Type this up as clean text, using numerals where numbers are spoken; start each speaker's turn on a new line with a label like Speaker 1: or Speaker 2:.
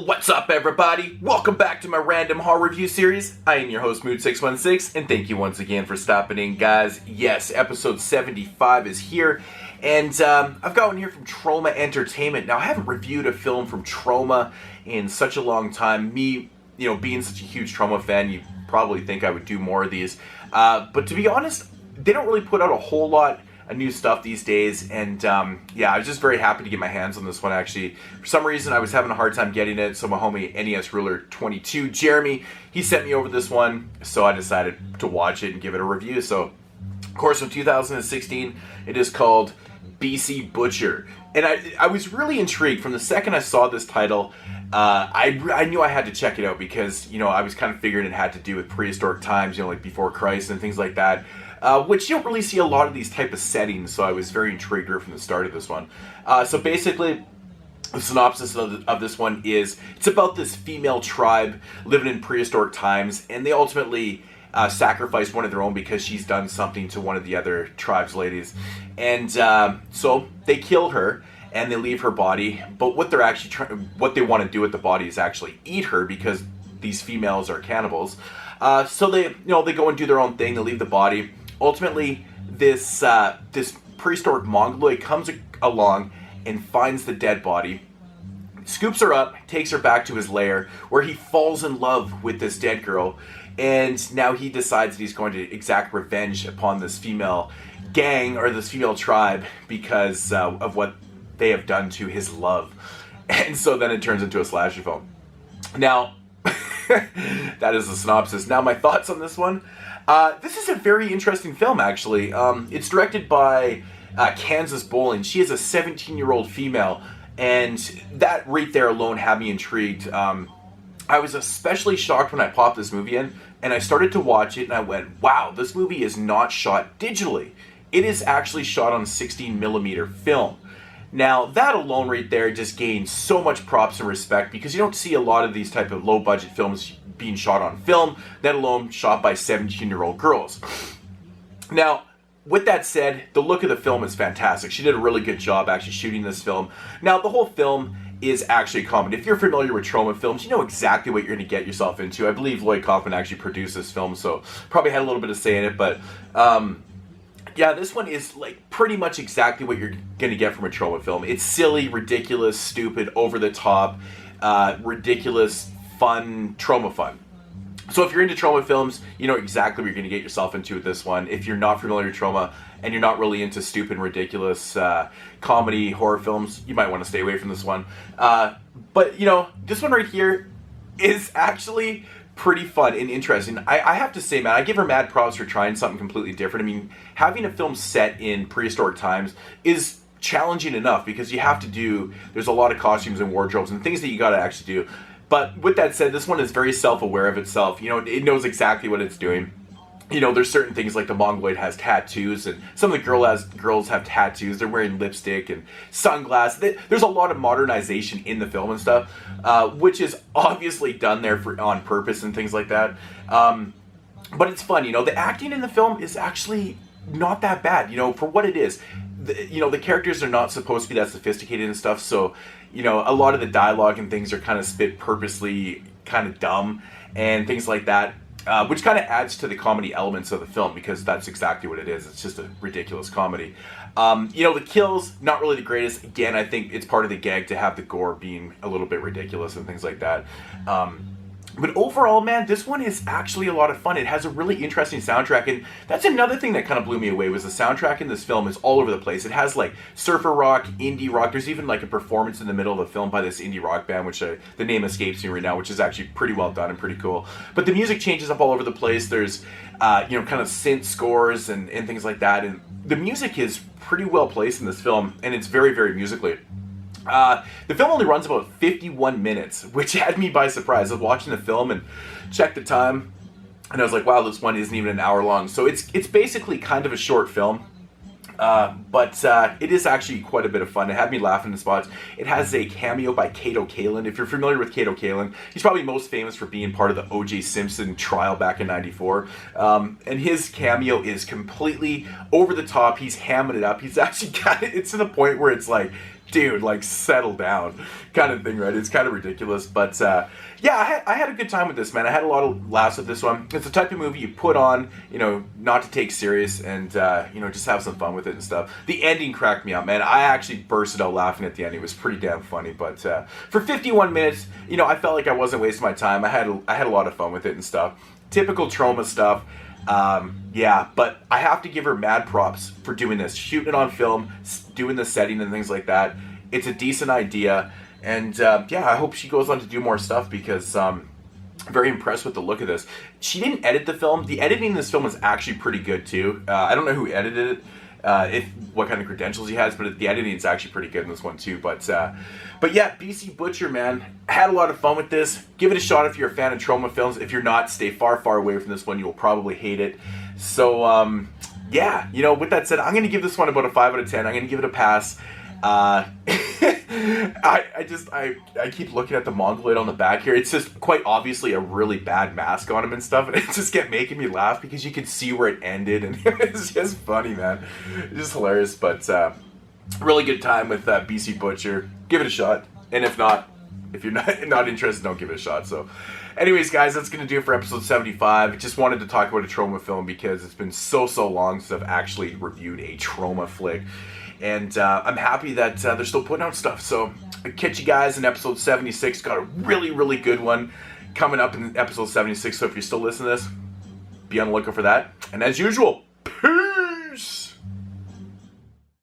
Speaker 1: Well, what's up, everybody? Welcome back to my random horror review series. I am your host, Mood616, and thank you once again for stopping in, guys. Yes, episode 75 is here, and I've got one here from Troma Entertainment. Now, I haven't reviewed a film from Troma in such a long time. Me, being such a huge Troma fan, you probably think I would do more of these. But to be honest, they don't really put out a whole lot of new stuff these days, and yeah, I was just very happy to get my hands on this one. Actually, for some reason I was having a hard time getting it, so my homie NES Ruler 22 Jeremy, he sent me over this one, so I decided to watch it and give it a review. So, of course, from 2016, it is called BC Butcher, and I was really intrigued from the second I saw this title. I knew I had to check it out because I was kind of figuring it had to do with prehistoric times, like before Christ and things like that. Which you don't really see a lot of these type of settings, so I was very intrigued right from the start of this one. So basically, the synopsis of this one is, it's about this female tribe living in prehistoric times, and they ultimately sacrifice one of their own because she's done something to one of the other tribe's ladies. And so they kill her, and they leave her body, but what they're actually what they want to do with the body is actually eat her, because these females are cannibals. So they go and do their own thing, they leave the body. Ultimately, this prehistoric mongoloid comes along and finds the dead body, scoops her up, takes her back to his lair, where he falls in love with this dead girl, and now he decides that he's going to exact revenge upon this female gang, or this female tribe, because of what they have done to his love. And so then it turns into a slasher film. Now, that is the synopsis. Now, my thoughts on this one. This is a very interesting film, actually. It's directed by Kansas Bowling. She is a 17-year-old female, and that right there alone had me intrigued. I was especially shocked when I popped this movie in, and I started to watch it, and I went, wow, this movie is not shot digitally. It is actually shot on 16mm film. Now, that alone right there just gains so much props and respect, because you don't see a lot of these type of low-budget films being shot on film, let alone shot by 17-year-old girls. Now, with that said, the look of the film is fantastic. She did a really good job actually shooting this film. Now, the whole film is actually a comedy. If you're familiar with Troma films, you know exactly what you're going to get yourself into. I believe Lloyd Kaufman actually produced this film, so probably had a little bit of say in it, but yeah, this one is like pretty much exactly what you're going to get from a Troma film. It's silly, ridiculous, stupid, over the top, ridiculous, fun, Troma fun. So if you're into Troma films, you know exactly what you're going to get yourself into with this one. If you're not familiar with Troma and you're not really into stupid and ridiculous comedy, horror films, you might want to stay away from this one. But, this one right here is actually pretty fun and interesting. I have to say, man, I give her mad props for trying something completely different. I mean, having a film set in prehistoric times is challenging enough, because you have to there's a lot of costumes and wardrobes and things that you got to actually do. But with that said, this one is very self-aware of itself. It knows exactly what it's doing. There's certain things like the mongoloid has tattoos, and some of the girls have tattoos. They're wearing lipstick and sunglasses. There's a lot of modernization in the film and stuff, which is obviously done there on purpose and things like that. But it's fun. The acting in the film is actually not that bad. For what it is. The characters are not supposed to be that sophisticated and stuff, so a lot of the dialogue and things are kind of spit purposely kind of dumb and things like that, which kind of adds to the comedy elements of the film, because that's exactly what it is. It's just a ridiculous comedy. The kills, not really the greatest. Again, I think it's part of the gag to have the gore being a little bit ridiculous and things like that. But overall, man, this one is actually a lot of fun. It has a really interesting soundtrack, and that's another thing that kind of blew me away, was the soundtrack in this film is all over the place. It has like surfer rock, indie rock. There's even like a performance in the middle of the film by this indie rock band, which the name escapes me right now, which is actually pretty well done and pretty cool. But the music changes up all over the place. There's kind of synth scores and things like that, and the music is pretty well placed in this film, and it's very, very musically. The film only runs about 51 minutes, which had me by surprise. I was watching the film and checked the time, and I was like, wow, this one isn't even an hour long. So it's basically kind of a short film, but it is actually quite a bit of fun. It had me laughing in spots. It has a cameo by Kato Kaelin. If you're familiar with Kato Kaelin, he's probably most famous for being part of the O.J. Simpson trial back in '94. And his cameo is completely over the top. He's hamming it up. He's actually got it. It's to the point where it's like, dude, like, settle down kind of thing, right? It's kind of ridiculous, but yeah, I had a good time with this, man. I had a lot of laughs with this one. It's the type of movie you put on, you know, not to take serious and, you know, just have some fun with it and stuff. The ending cracked me up, man. I actually bursted out laughing at the end. It was pretty damn funny, but for 51 minutes, you know, I felt like I wasn't wasting my time. I had a lot of fun with it and stuff. Typical Troma stuff. Yeah, but I have to give her mad props for doing this, shooting it on film, doing the setting and things like that. It's a decent idea, and yeah, I hope she goes on to do more stuff because I'm very impressed with the look of this. She didn't edit the film. The editing in this film is actually pretty good too. I don't know who edited it, what kind of credentials he has, but the editing is actually pretty good in this one too. But yeah, BC Butcher, man, had a lot of fun with this. Give it a shot if you're a fan of Troma films. If you're not, stay far, far away from this one. You will probably hate it. So yeah, you know, with that said, I'm going to give this one about a 5 out of 10. I'm going to give it a pass. I keep looking at the mongoloid on the back here. It's just quite obviously a really bad mask on him and stuff, and it just kept making me laugh because you can see where it ended, and it's just funny, man. It's just hilarious, but really good time with BC Butcher. Give it a shot, and if you're not interested, don't give it a shot. So anyways, guys, that's going to do it for episode 75. Just wanted to talk about a Troma film because it's been so long since I've actually reviewed a Troma flick. And I'm happy that they're still putting out stuff. So I'll catch you guys in episode 76. Got a really good one coming up in episode 76. So if you're still listening to this, be on the lookout for that. And as usual, peace!